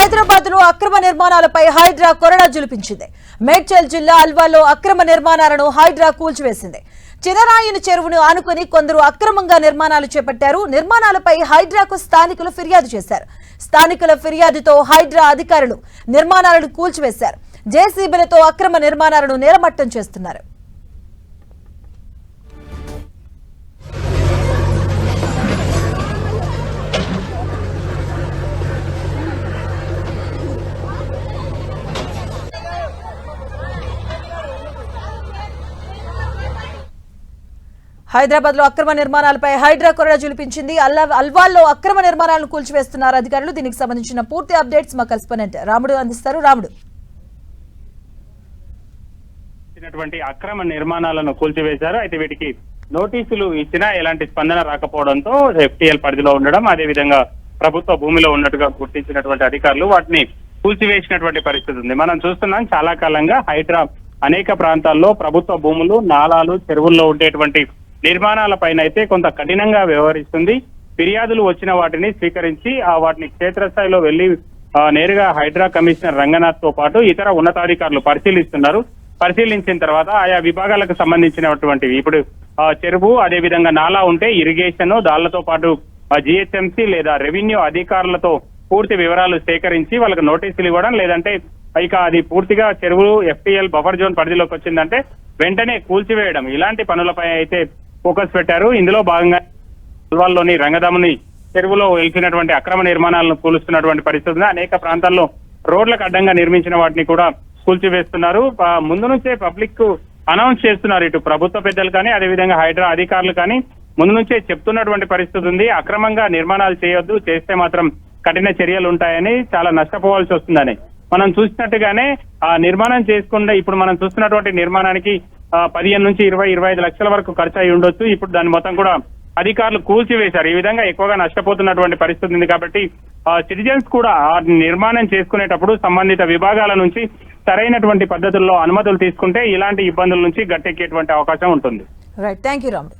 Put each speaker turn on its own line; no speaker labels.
హైదరాబాద్ లో అక్రమ నిర్మాణాలపై హైడ్రా కొరడా జులిపించింది. మేడ్చల్ జిల్లా అల్వాలో అక్రమ నిర్మాణాలను హైడ్రా కూల్చివేసింది. చినరాయిని చెరువును ఆనుకుని కొందరు అక్రమంగా నిర్మాణాలు చేపట్టారు. నిర్మాణాలపై హైడ్రాకు స్థానికులు ఫిర్యాదు చేశారు. స్థానికుల ఫిర్యాదుతో హైడ్రా అధికారులు నిర్మాణాలను కూల్చివేశారు. జేసీబీలతో అక్రమ నిర్మాణాలను నేలమట్టం చేస్తున్నారు. హైదరాబాద్ లో అక్రమ నిర్మాణాలపై హైడ్రా కొరడా జులిపించింది. అల్వాల్లో అక్రమ నిర్మాణాలను కూల్చివేస్తున్నారు అధికారులు. దీనికి సంబంధించిన పూర్తి అప్డేట్స్ మా కరెస్పాండెంట్ రాముడు అందిస్తారు. రాముడు,
అక్రమ నిర్మాణాలను కూల్చివేశారు. అయితే వీటికి నోటీసులు ఇచ్చినా ఎలాంటి స్పందన రాకపోవడంతో ఎఫ్టీఎల్ పరిధిలో ఉండడం, అదేవిధంగా ప్రభుత్వ భూమిలో ఉన్నట్టుగా గుర్తించినటువంటి అధికారులు వాటిని కూల్చివేసినటువంటి పరిస్థితి ఉంది. మనం చూస్తున్నాం చాలా కాలంగా హైడ్రా అనేక ప్రాంతాల్లో ప్రభుత్వ భూములు, నాలాలు, చెరువుల్లో ఉండేటువంటి నిర్మాణాల పైన అయితే కొంత కఠినంగా వ్యవహరిస్తుంది. ఫిర్యాదులు వచ్చిన వాటిని స్వీకరించి వాటిని క్షేత్రస్థాయిలో వెళ్లి నేరుగా హైడ్రా కమిషనర్ రంగనాథ్ తో పాటు ఇతర ఉన్నతాధికారులు పరిశీలిస్తున్నారు. పరిశీలించిన తర్వాత ఆయా విభాగాలకు సంబంధించినటువంటివి ఇప్పుడు చెరువు, అదేవిధంగా నాలా ఉంటే ఇరిగేషన్, దాళ్లతో పాటు జిహెచ్ఎంసీ లేదా రెవెన్యూ అధికారులతో పూర్తి వివరాలు సేకరించి వాళ్ళకి నోటీసులు ఇవ్వడం, లేదంటే ఇక అది పూర్తిగా చెరువు ఎఫ్టీఎల్ బఫర్ జోన్ పరిధిలోకి వచ్చిందంటే వెంటనే కూల్చివేయడం, ఇలాంటి పనులపై అయితే ఫోకస్ పెట్టారు. ఇందులో భాగంగా అల్వాల్లోని రంగదాముని చెరువులో వెలిసినటువంటి అక్రమ నిర్మాణాలను కూలుస్తున్నటువంటి పరిస్థితి. అనేక ప్రాంతాల్లో రోడ్లకు అడ్డంగా నిర్మించిన వాటిని కూడా కూల్చివేస్తున్నారు. ముందు నుంచే పబ్లిక్ కు అనౌన్స్ చేస్తున్నారు. ఇటు ప్రభుత్వ పెద్దలు కానీ, అదేవిధంగా హైడ్రా అధికారులు కానీ ముందు నుంచే చెప్తున్నటువంటి పరిస్థితి ఉంది. అక్రమంగా నిర్మాణాలు చేయొద్దు, చేస్తే మాత్రం కఠిన చర్యలు ఉంటాయని, చాలా నష్టపోవాల్సి వస్తుందని. మనం చూసినట్టుగానే ఆ నిర్మాణం చేసుకుంటే ఇప్పుడు మనం చూస్తున్నటువంటి నిర్మాణానికి 15 నుంచి 20-25 లక్షల వరకు ఖర్చు అయి ఉండొచ్చు. ఇప్పుడు దాన్ని మొత్తం కూడా అధికారులు కూల్చివేశారు. ఈ విధంగా ఎక్కువగా నష్టపోతున్నటువంటి పరిస్థితి ఉంది. కాబట్టి సిటిజన్స్ కూడా ఆ నిర్మాణం చేసుకునేటప్పుడు సంబంధిత విభాగాల నుంచి సరైనటువంటి పద్ధతుల్లో అనుమతులు తీసుకుంటే ఇలాంటి ఇబ్బందుల నుంచి గట్టెక్కేటువంటి అవకాశం ఉంటుంది.
రైట్, థ్యాంక్ యూ రాముడు.